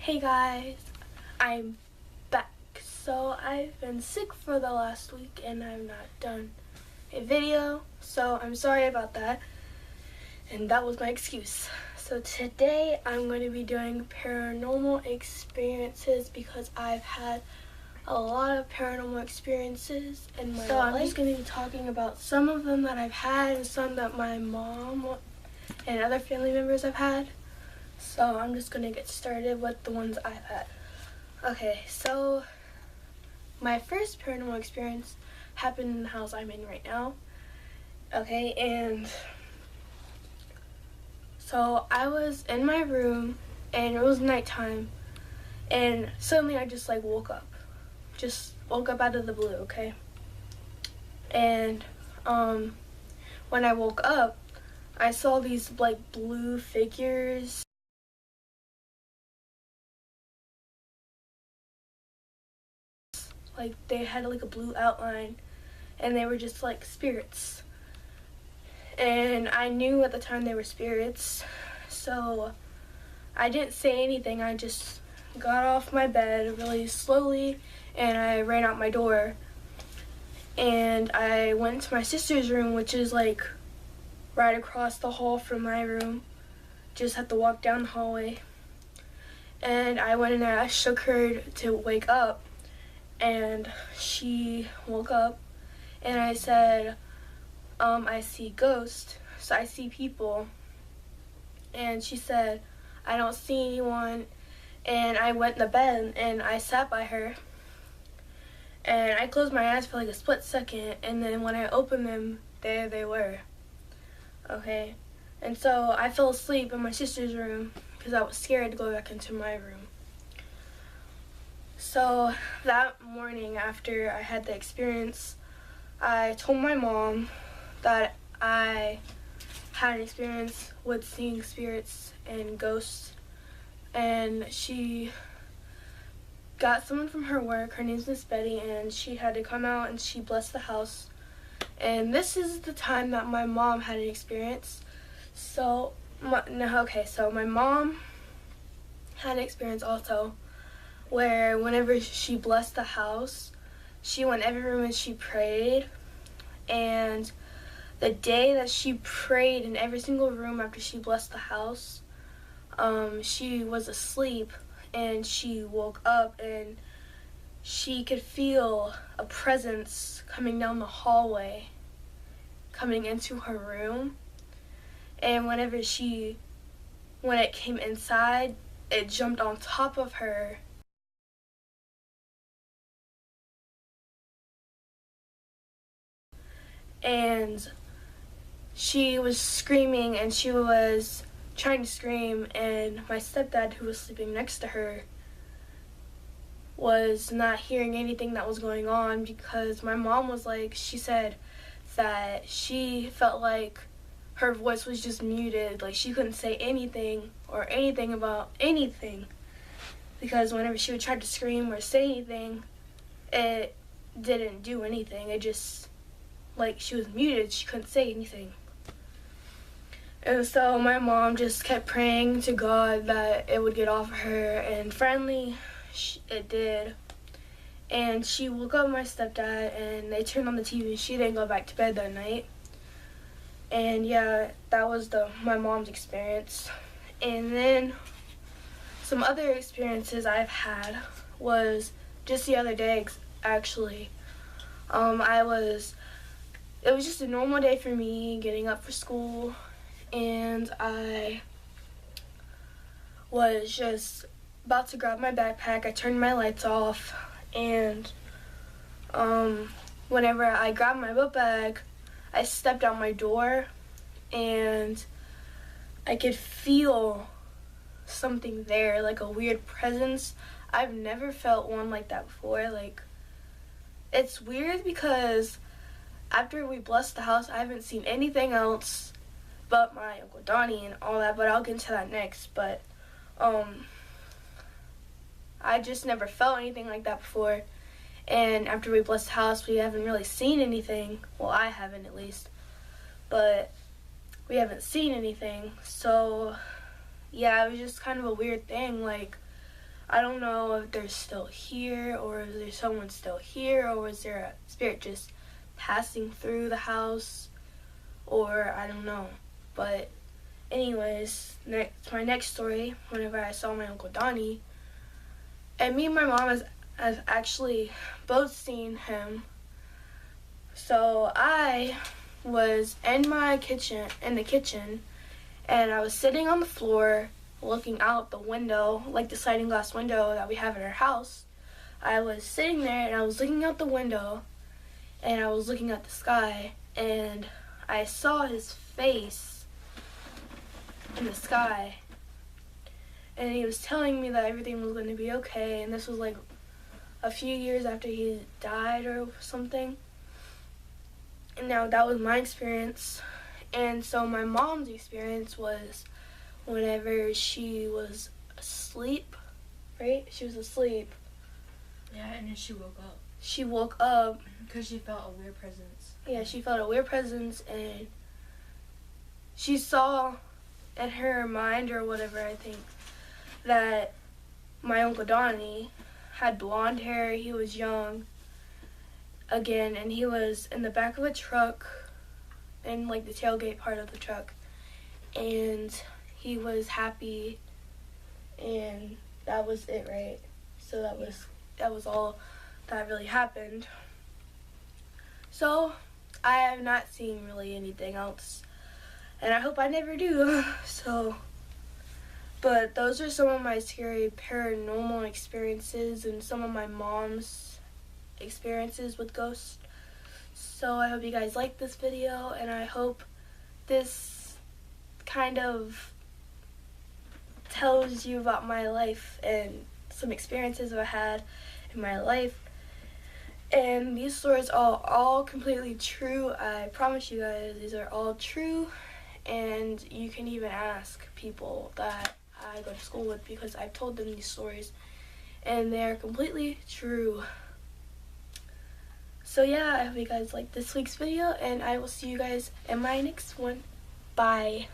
Hey guys, I'm back. So I've been sick for the last week and I've not done a video, so I'm sorry about that, and that was my excuse. So today I'm going to be doing paranormal experiences because I've had a lot of paranormal experiences in my life. So I'm just going to be talking about some of them that I've had and some that my mom and other family members have had. So I'm just going to get started with the ones I've had. Okay, so my first paranormal experience happened in the house I'm in right now. Okay, and so I was in my room and it was nighttime and suddenly I just woke up. Just woke up out of the blue, okay? And when I woke up, I saw these blue figures. They had a blue outline and they were just like spirits. And I knew at the time they were spirits, so I didn't say anything. I just got off my bed really slowly and I ran out my door. And I went to my sister's room, which is right across the hall from my room. Just had to walk down the hallway. And I went and I shook her to wake up. And she woke up and I said, I see ghosts, so I see people. And she said, I don't see anyone. And I went in the bed and I sat by her. And I closed my eyes for a split second, and then when I opened them, there they were. Okay? And so I fell asleep in my sister's room because I was scared to go back into my room. So that morning after I had the experience, I told my mom that I had an experience with seeing spirits and ghosts, and she got someone from her work. Her name's Miss Betty, and she had to come out and she blessed the house. And this is the time that my mom had an experience. So my mom had an experience also where whenever she blessed the house, she went in every room and she prayed. And the day that she prayed in every single room after she blessed the house, she was asleep and she woke up and she could feel a presence coming down the hallway, coming into her room. And when it came inside, it jumped on top of her. And she was screaming and she was trying to scream, and my stepdad, who was sleeping next to her, was not hearing anything that was going on because my mom she said that she felt like her voice was just muted, she couldn't say anything or anything about anything, because whenever she would try to scream or say anything, it didn't do anything. It just she was muted, she couldn't say anything. And so my mom just kept praying to God that it would get off of her, and finally it did. And she woke up my stepdad and they turned on the TV. She didn't go back to bed that night. And yeah, that was my mom's experience. And then some other experiences I've had was just the other day actually. It was just a normal day for me, getting up for school, and I was just about to grab my backpack. I turned my lights off, and whenever I grabbed my book bag, I stepped out my door, and I could feel something there, a weird presence. I've never felt one like that before. It's weird because after we blessed the house, I haven't seen anything else but my Uncle Donnie and all that, but I'll get into that next. But I just never felt anything like that before. And after we blessed the house, we haven't really seen anything. Well, I haven't at least. But we haven't seen anything. So yeah, it was just kind of a weird thing. I don't know if they're still here, or is there someone still here, or is there a spirit just passing through the house, or I don't know. But anyways, my next story, whenever I saw my Uncle Donnie, and me and my mom has actually both seen him. So I was in the kitchen, and I was sitting on the floor looking out the window, like the sliding glass window that we have in our house. I was sitting there and I was looking out the window and I was looking at the sky, and I saw his face in the sky, and he was telling me that everything was going to be okay, and this was like a few years after he died or something. And now that was my experience. And so my mom's experience was whenever she was asleep, right? She was asleep. Yeah, and then she woke up. She woke up. Because she felt a weird presence. Yeah, she felt a weird presence, and she saw in her mind or whatever, I think, that my Uncle Donnie had blonde hair. He was young again, and he was in the back of a truck, in like the tailgate part of the truck, and he was happy, and that was it, right? So that was all that really happened. So I have not seen really anything else, and I hope I never do. But those are some of my scary paranormal experiences and some of my mom's experiences with ghosts. So I hope you guys like this video, and I hope this kind of tells you about my life and some experiences I've had in my life. And these stories are all completely true. I promise you guys, these are all true. And you can even ask people that I go to school with, because I've told them these stories and they're completely true. So yeah, I hope you guys like this week's video, and I will see you guys in my next one. Bye.